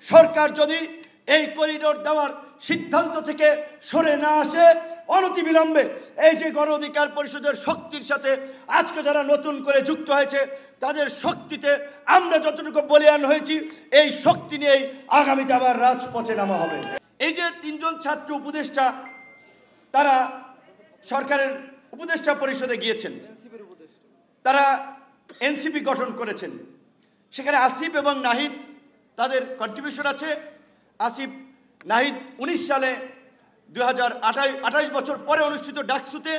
সরকার যদি এই করিডোর দেওয়ার সিদ্ধান্ত থেকে সরে না আসে, অনতিবিলম্বে এই যে গণ অধিকার পরিষদের শক্তির সাথে আজকে যারা নতুন করে যুক্ত হয়েছে তাদের শক্তিতে আমরা যতটুকু বলিয়ান হয়েছি, এই শক্তি নিয়েই আগামীতে আবার রাজপথে নামা হবে। এই যে 3 জন ছাত্র উপদেষ্টা তারা সরকারের উপদেষ্টা পরিষদে গিয়েছেন, তারা এনসিপি গঠন করেছেন। সেখানে আসিফ এবং নাহিদ তাদের কন্ট্রিবিউশন আছে। আসিফ নাহিদ 19 সালে 2028 বছর পরে অনুষ্ঠিত ডাকসুতে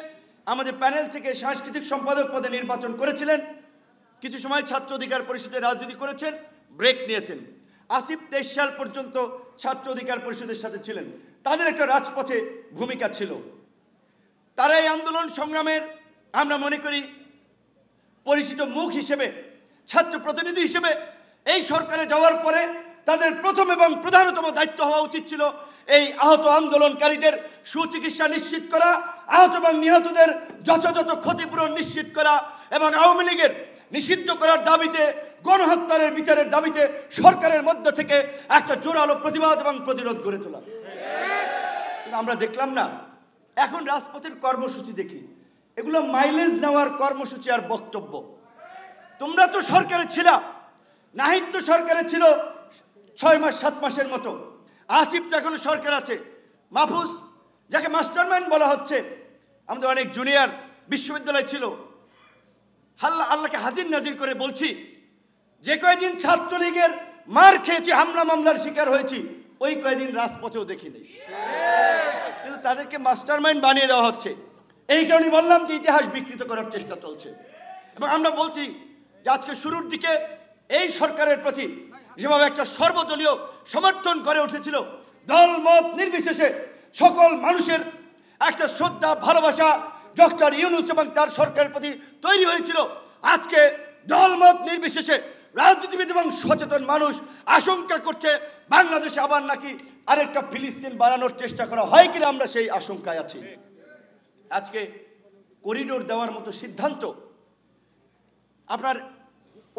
আমাদের প্যানেল থেকে সাংস্কৃতিক সম্পাদক পদে নির্বাচন করেছিলেন। কিছু সময় ছাত্র অধিকার পরিষদে রাজনীতি করেছেন, ব্রেক নিয়েছেন। আসিফ 23 সাল পর্যন্ত ছাত্র অধিকার পরিষদের সাথে ছিলেন। তাদের একটা রাজপথে ভূমিকা ছিল। তারা এই আন্দোলন সংগ্রামের আমরা মনে করি পরিচিত মুখ হিসেবে, ছাত্র প্রতিনিধি হিসেবে এই সরকারে যাওয়ার পরে তাদের প্রথম এবং প্রধানতম দায়িত্ব হওয়া উচিত ছিল এই আহত আন্দোলনকারীদের সুচিকিৎসা নিশ্চিত করা, আহত এবং নিহতদের যথাযথ ক্ষতিপূরণ নিশ্চিত করা এবং আওয়ামী লীগের নিষিদ্ধ করার দাবিতে, গণহত্যার বিচারের দাবিতে সরকারের মধ্য থেকে একটা জোরালো প্রতিবাদ এবং প্রতিরোধ গড়ে তোলা। আমরা দেখলাম না, এখন রাজপথের কর্মসূচি দেখি, এগুলো মাইলেজ নেওয়ার কর্মসূচি আর বক্তব্য। তোমরা তো সরকারে ছিলা, নাহিদ তো সরকারে ছিল 6 মাস 7 মাসের মতো, আসিফ তো এখনো সরকার আছে, মাহফুজ যাকে মাস্টারমাইন্ড বলা হচ্ছে, আমাদের অনেক জুনিয়র বিশ্ববিদ্যালয় ছিল। আল্লাহকে হাজির নাজির করে বলছি, যে কয়েকদিন ছাত্রলীগের মার খেয়েছি, হামলা মামলার শিকার হয়েছি, ওই কয়েকদিন রাজপথেও দেখিনি, কিন্তু তাদেরকে মাস্টারমাইন্ড বানিয়ে দেওয়া হচ্ছে। এই কারণে বললাম যে ইতিহাস বিকৃত করার চেষ্টা চলছে। এবং আমরা বলছি যে আজকে শুরুর দিকে এই সরকারের প্রতি যেভাবে একটা সর্বদলীয় সমর্থন করে উঠেছিল, দল মত নির্বিশেষে সকল মানুষের একটা শ্রদ্ধা ভালোবাসা ডক্টর ইউনূস এবং তার সরকারের প্রতি তৈরি হয়েছিল, আজকে দল মত নির্বিশেষে রাজনীতিবিদ এবং সচেতন মানুষ আশঙ্কা করছে বাংলাদেশে আবার নাকি আরেকটা ফিলিস্তিন বানানোর চেষ্টা করা হয় কিনা, আমরা সেই আশঙ্কায় আছি। আজকে করিডোর দেওয়ার মতো সিদ্ধান্ত, আপনার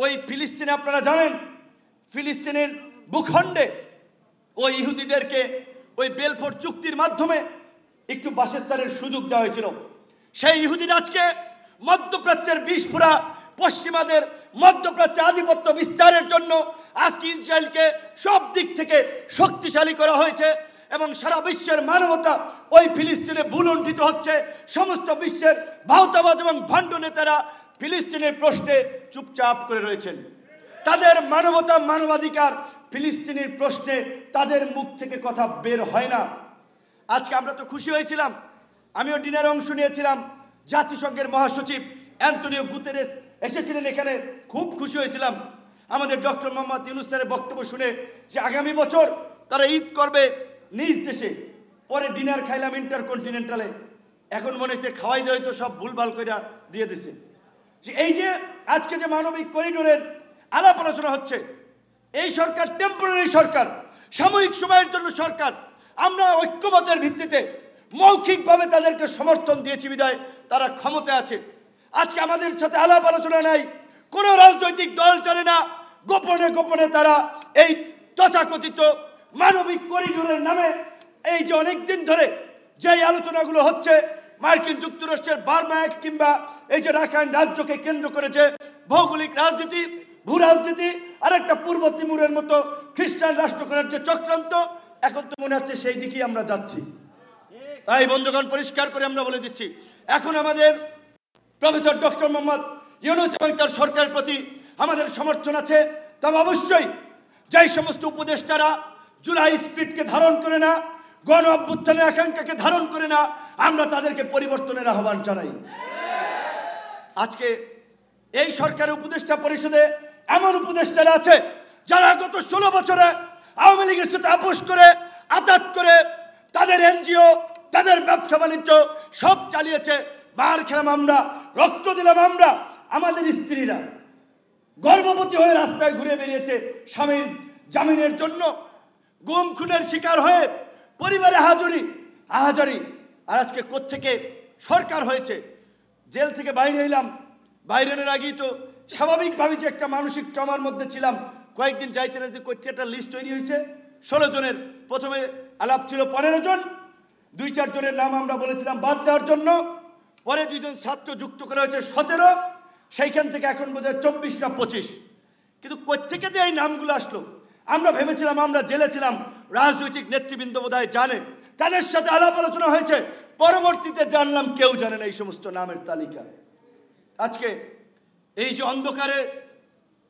ওই ফিলিস্তিনে আপনারা জানেন, ফিলিস্তিনের ভূখণ্ডে ওই ইহুদিদেরকে ওই বেলফোর চুক্তির মাধ্যমে একটু বাসস্থানের সুযোগ দেওয়া হয়েছিল। সেই ইহুদিরা আজকে মধ্যপ্রাচ্যের বিস্ফোরা পশ্চিমাদের মধ্যপ্রাচ্যে আধিপত্য বিস্তারের জন্য আজকে ইসরায়েলকে সব দিক থেকে শক্তিশালী করা হয়েছে এবং সারা বিশ্বের মানবতা ওই ফিলিস্তিনে ভুলুণ্ঠিত হচ্ছে। সমস্ত বিশ্বের ভাওতাবাজ এবং ভণ্ড নেতারা ফিলিস্তিনের প্রশ্নে চুপচাপ করে রয়েছেন। তাদের মানবতা, মানবাধিকার, ফিলিস্তিনের প্রশ্নে তাদের মুখ থেকে কথা বের হয় না। আজকে আমরা তো খুশি হয়েছিলাম, আমিও ডিনারে অংশ নিয়েছিলাম, জাতিসংঘের মহাসচিব অ্যান্টনিও গুতেরেস এসেছিলেন এখানে, খুব খুশি হয়েছিলাম আমাদের ডক্টর মোহাম্মদ ইউনূস স্যারের বক্তব্য শুনে যে আগামী বছর তারা ঈদ করবে নিজ দেশে। পরে ডিনার খাইলাম ইন্টারকন্টিনেন্টালে, এখন মনে হচ্ছে খাওয়াই দেওয়াই তো সব ভুলভাল করে দিয়ে দিছে। যে এই যে আজকে যে মানবিক করিডোরের আলাপ আলোচনা হচ্ছে, এই সরকার টেম্পোরারি সরকার, সাময়িক সময়ের জন্য সরকার। আমরা ঐক্যমতের ভিত্তিতে মৌখিকভাবে তাদেরকে সমর্থন দিয়েছি বিধায় তারা ক্ষমতায় আছে। আজকে আমাদের সাথে আলাপ আলোচনা নাই, কোনো রাজনৈতিক দল চলে না, গোপনে গোপনে তারা এই তথাকথিত মানবিক করিডোরের নামে এই যে অনেকদিন ধরে যে আলোচনাগুলো হচ্ছে, মার্কিন যুক্তরাষ্ট্রের বার্মা অ্যাক্ট কিংবা এই যে রাখাইন রাজ্যকে কেন্দ্র করে যে ভৌগোলিক রাজনীতি, ভূ রাজনীতি, আর একটা পূর্ব তিমুরের মতো খ্রিস্টান রাষ্ট্র করার যে চক্রান্ত, এখন তো মনে হচ্ছে সেই দিকেই আমরা যাচ্ছি। তাই বন্ধুগণ, পরিষ্কার করে আমরা বলে দিচ্ছি, এখন আমাদের প্রফেসর ডক্টর মোহাম্মদ ইউনূস এবং তার সরকারের প্রতি আমাদের সমর্থন আছে। তবে অবশ্যই যেই সমস্ত উপদেষ্টারা জুলাই স্পিরিটকে ধারণ করে না, গণ অভ্যুত্থানের আকাঙ্ক্ষাকে ধারণ করে না, আমরা তাদেরকে পরিবর্তনের আহ্বান জানাই। আজকে এই সরকারের উপদেষ্টা পরিষদে এমন উপদেষ্টারা আছে যারা গত 16 বছরে আওয়ামী লীগের সাথে আপোষ করে, আঘাত করে, তাদের এনজিও, তাদের ব্যবসা বাণিজ্য সব চালিয়েছে। মার খেলাম আমরা, রক্ত দিলাম আমরা, আমাদের স্ত্রীরা গর্ভবতী হয়ে রাস্তায় ঘুরে বেরিয়েছে স্বামীর জামিনের জন্য, গুম খুনের শিকার হয়ে পরিবারে আহাজারি। আর আজকে কোত্থেকে সরকার হয়েছে, জেল থেকে বাইরে এলাম, বাইরের আগেই তো স্বাভাবিকভাবে যে একটা মানসিক ট্রমার মধ্যে ছিলাম, কয়েকদিন যাইতে না করতে একটা লিস্ট তৈরি হয়েছে 16 জনের। প্রথমে আলাপ ছিল 15 জন, 2-4 জনের নাম আমরা বলেছিলাম বাদ দেওয়ার জন্য, পরে 2 জন ছাত্র যুক্ত করা হয়েছে 17, সেইখান থেকে এখন বোধহয় 24 না 25। কিন্তু কোত্থেকে যে এই নামগুলো আসলো, আমরা ভেবেছিলাম, আমরা জেলে ছিলাম, রাজনৈতিক নেতৃবৃন্দ বোধহয় জানে, তাদের সাথে আলাপ আলোচনা হয়েছে, পরবর্তীতে জানলাম কেউ জানে না এই সমস্ত নামের তালিকা। আজকে এই যে অন্ধকারে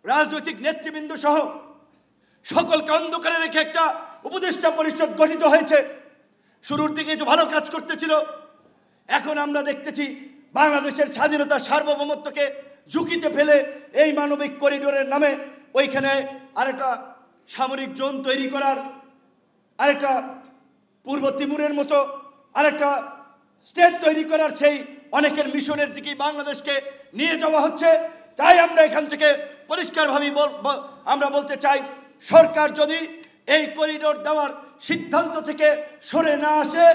রাজনৈতিক নেতৃবৃন্দ সহ সকলকে অন্ধকারে রেখে একটা উপদেষ্টা পরিষদ গঠিত হয়েছে। শুরুর দিকে যে ভালো কাজ করতেছিল, এখন আমরা দেখতেছি বাংলাদেশের স্বাধীনতা সার্বভৌমত্বকে ঝুঁকিতে ফেলে এই মানবিক করিডোরের নামে ওইখানে আরেকটা সামরিক জোন তৈরি করার, আরেকটা পূর্ব তিমুরের মতো আরেকটা স্টেট তৈরি করার সেই অনেকের মিশনের দিকেই বাংলাদেশকে নিয়ে যাওয়া হচ্ছে। তাই আমরা এখান থেকে পরিষ্কারভাবে আমরা বলতে চাই, সরকার যদি এই করিডোর দেওয়ার সিদ্ধান্ত থেকে সরে না আসে,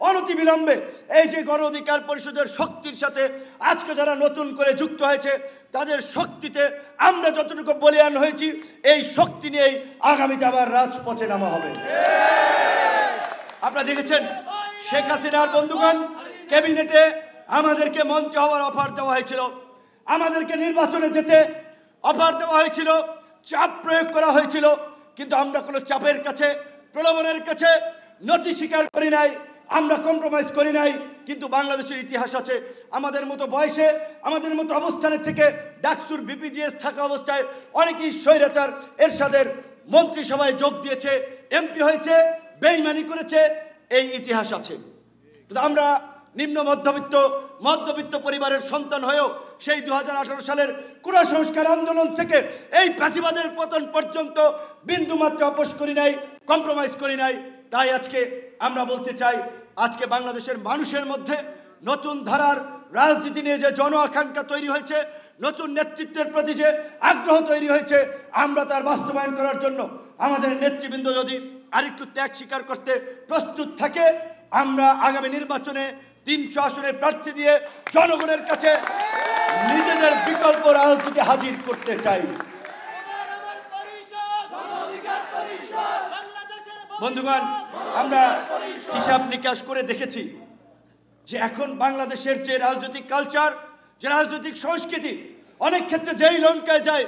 অনতিবিলম্বে এই যে গণ অধিকার পরিষদের শক্তির সাথে আজকে যারা নতুন করে যুক্ত হয়েছে, তাদের শক্তিতে আমরা যতটুকু বলিয়ান হয়েছি, এই শক্তি নিয়েই আগামীতে আবার রাজপথে নামা হবে। আপনারা দেখেছেন শেখ হাসিনার বন্ধুগণ ক্যাবিনেটে আমাদেরকে মন্ত্রী হওয়ার অফার দেওয়া হয়েছিল, আমাদেরকে নির্বাচনে যেতে অফার দেওয়া হয়েছিল, চাপ প্রয়োগ করা হয়েছিল, কিন্তু আমরা কোনো চাপের কাছে, প্রলোভনের কাছে নতি স্বীকার করি নাই, আমরা কম্প্রোমাইজ করি নাই। কিন্তু বাংলাদেশের ইতিহাস আছে, আমাদের মতো বয়সে, আমাদের মতো অবস্থানের থেকে ডাকসুর বিপিজিএস থাকা অবস্থায় অনেকেই স্বৈরাচার এরশাদের মন্ত্রিসভায় যোগ দিয়েছে, এমপি হয়েছে, বেইমানি করেছে, এই ইতিহাস আছে। কিন্তু আমরা নিম্ন মধ্যবিত্ত পরিবারের সন্তান হয়েও সেই 2018 সালের কোটা সংস্কার আন্দোলন থেকে এই ফ্যাসিবাদের পতন পর্যন্ত বিন্দুমাত্র আপোষ করি নাই, কম্প্রোমাইজ করি নাই। তাই আজকে আমরা বলতে চাই, আজকে বাংলাদেশের মানুষের মধ্যে নতুন ধারার রাজনীতি নিয়ে যে জন আকাঙ্ক্ষা তৈরি হয়েছে, নতুন নেতৃত্বের প্রতি যে আগ্রহ তৈরি হয়েছে, আমরা তার বাস্তবায়ন করার জন্য আমাদের নেতৃবৃন্দ যদি আরেকটু ত্যাগ স্বীকার করতে প্রস্তুত থাকে, আমরা আগামী নির্বাচনে 300 আসনের প্রার্থী দিয়ে জনগণের কাছে নিজেদের বিকল্প রাজনীতি হাজির করতে চাই। বন্ধুগণ, আমরা হিসাব নিকাশ করে দেখেছি যে এখন বাংলাদেশের যে রাজনৈতিক কালচার, যে রাজনৈতিক সংস্কৃতি, অনেক ক্ষেত্রে যেই লঙ্কায় যায়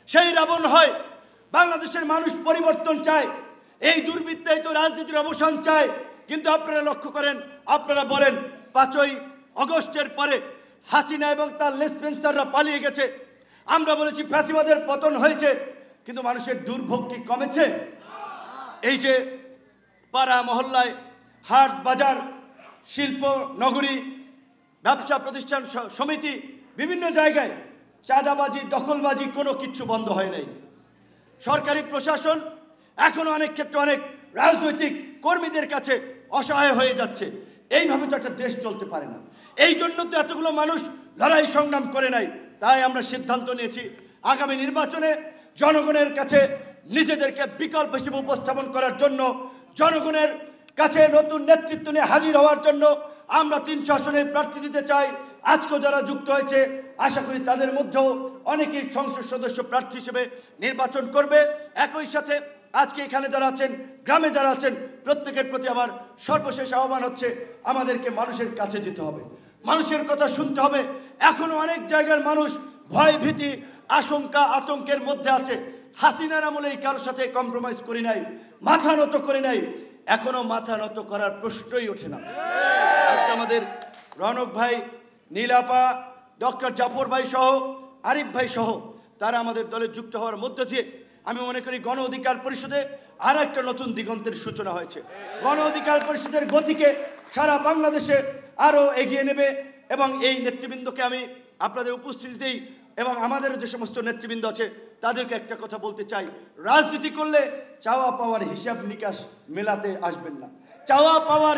সেই রাবণ হয়। বাংলাদেশের মানুষ পরিবর্তন চায়, এই দুর্বৃত্তায়িত রাজনীতির অবসান চায়। কিন্তু আপনারা লক্ষ্য করেন, আপনারা বলেন 5ই আগস্টের পরে হাসিনা এবং তার লেসপেন্সাররা পালিয়ে গেছে, আমরা বলেছি ফ্যাসিবাদের পতন হয়েছে, কিন্তু মানুষের দুর্ভোগ কি কমেছে? এই যে পাড়া মহল্লায়, হাট বাজার, শিল্প নগরী, ব্যবসা প্রতিষ্ঠান সমিতি, বিভিন্ন জায়গায় চাঁদাবাজি, দখলবাজি, কোনো কিচ্ছু বন্ধ হয় নাই। সরকারি প্রশাসন এখনো অনেক ক্ষেত্রে অনেক রাজনৈতিক কর্মীদের কাছে অসহায় হয়ে যাচ্ছে। এইভাবে তো একটা দেশ চলতে পারে না। এই জন্য তো এতগুলো মানুষ লড়াই সংগ্রাম করে নাই। তাই আমরা সিদ্ধান্ত নিয়েছি, আগামী নির্বাচনে জনগণের কাছে নিজেদেরকে বিকল্প হিসেবে উপস্থাপন করার জন্য, জনগণের কাছে নতুন নেতৃত্ব নিয়ে হাজির হওয়ার জন্য আমরা 300 আসনে প্রার্থী দিতে চাই। আজকেও যারা যুক্ত হয়েছে, আশা করি তাদের মধ্যেও অনেকেই সংসদ সদস্য প্রার্থী হিসেবে নির্বাচন করবে। একই সাথে আজকে এখানে যারা আছেন, গ্রামে যারা আছেন, প্রত্যেকের প্রতি আমার সর্বশেষ আহ্বান হচ্ছে, আমাদেরকে মানুষের কাছে যেতে হবে, মানুষের কথা শুনতে হবে। এখনো অনেক জায়গার মানুষ ভয়, ভীতি, আশঙ্কা, আতঙ্কের মধ্যে আছে। হাসিনার আমলেই কারোর সাথে কম্প্রোমাইজ করি নাই, মাথা নত করি নাই, এখনো মাথা নত করার প্রশ্নই ওঠে না। আজকে আমাদের রনক ভাই, নীলাপা, ডক্টর জাফর ভাই সহ, আরিফ ভাই সহ তারা আমাদের দলে যুক্ত হওয়ার মধ্য দিয়ে আমি মনে করি গণ অধিকার পরিষদে আর একটা নতুন দিগন্তের সূচনা হয়েছে। গণ অধিকার পরিষদের গতিকে সারা বাংলাদেশে আরও এগিয়ে নেবে। এবং এই নেতৃবৃন্দকে আমি আপনাদের উপস্থিতিতেই এবং আমাদের যে সমস্ত নেতৃবৃন্দ আছে তাদেরকে একটা কথা বলতে চাই, রাজনীতি করলে চাওয়া পাওয়ার হিসাব নিকাশ মেলাতে আসবেন না। চাওয়া পাওয়ার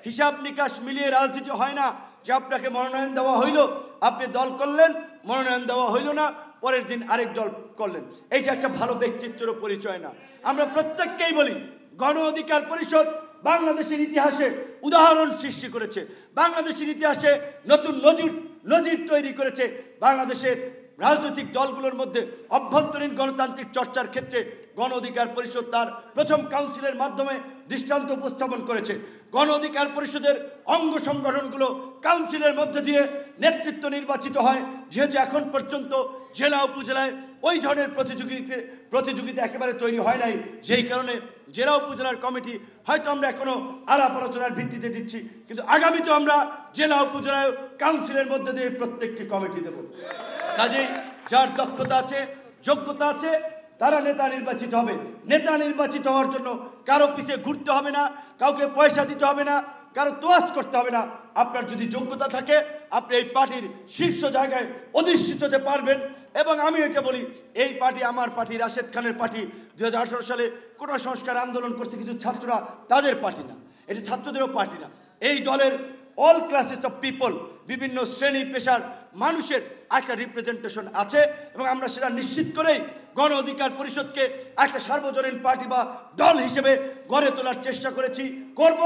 হিসাব নিকাশ মিলিয়ে রাজনীতি হয় না। যে আপনাকে মনোনয়ন দেওয়া হইল, আপনি দল করলেন, মনোনয়ন দেওয়া হইল না, পরের দিন আরেক দল করলেন, এইটা একটা ভালো ব্যক্তিত্বেরও পরিচয় না। আমরা প্রত্যেককেই বলি, গণ অধিকার পরিষদ বাংলাদেশের ইতিহাসে উদাহরণ সৃষ্টি করেছে, বাংলাদেশের ইতিহাসে নতুন নজির তৈরি করেছে। বাংলাদেশের রাজনৈতিক দলগুলোর মধ্যে অভ্যন্তরীণ গণতান্ত্রিক চর্চার ক্ষেত্রে গণ অধিকার পরিষদ তার প্রথম কাউন্সিলের মাধ্যমে দৃষ্টান্ত উপস্থাপন করেছে। গণ অধিকার পরিষদের অঙ্গ সংগঠনগুলো কাউন্সিলের মধ্যে দিয়ে নেতৃত্ব নির্বাচিত হয়, যেহেতু এখন পর্যন্ত জেলা উপজেলায় ওই ধরনের প্রতিযোগিতা একেবারে তৈরি হয় নাই, যেই কারণে জেলা উপজেলার কমিটি হয়তো আমরা এখনো আলাপ আলোচনার ভিত্তিতে দিচ্ছি, কিন্তু আগামীতে আমরা জেলা উপজেলায় কাউন্সিলের মধ্যে দিয়ে প্রত্যেকটি কমিটি দেব। কাজেই যার দক্ষতা আছে, যোগ্যতা আছে, তারা নেতা নির্বাচিত হবে। নেতা নির্বাচিত হওয়ার জন্য কারো পিছে ঘুরতে হবে না, কাউকে পয়সা দিতে হবে না, কারো তোয়াজ করতে হবে না। আপনার যদি যোগ্যতা থাকে আপনি এই পার্টির শীর্ষ জায়গায় অধিষ্ঠিত হতে পারবেন। এবং আমি এটা বলি, এই পার্টি আমার পার্টি, রাশেদ খানের পার্টি 2018 সালে কোটা সংস্কার আন্দোলন করছে কিছু ছাত্ররা, তাদের পার্টি না, এটি ছাত্রদেরও পার্টি না। এই দলের অল ক্লাসেস অফ পিপল, বিভিন্ন শ্রেণী পেশার মানুষের একটা রিপ্রেজেন্টেশন আছে এবং আমরা সেটা নিশ্চিত করেই গণ অধিকার পরিষদকে একটা সার্বজনীন পার্টি বা দল হিসেবে গড়ে তোলার চেষ্টা করেছি, করব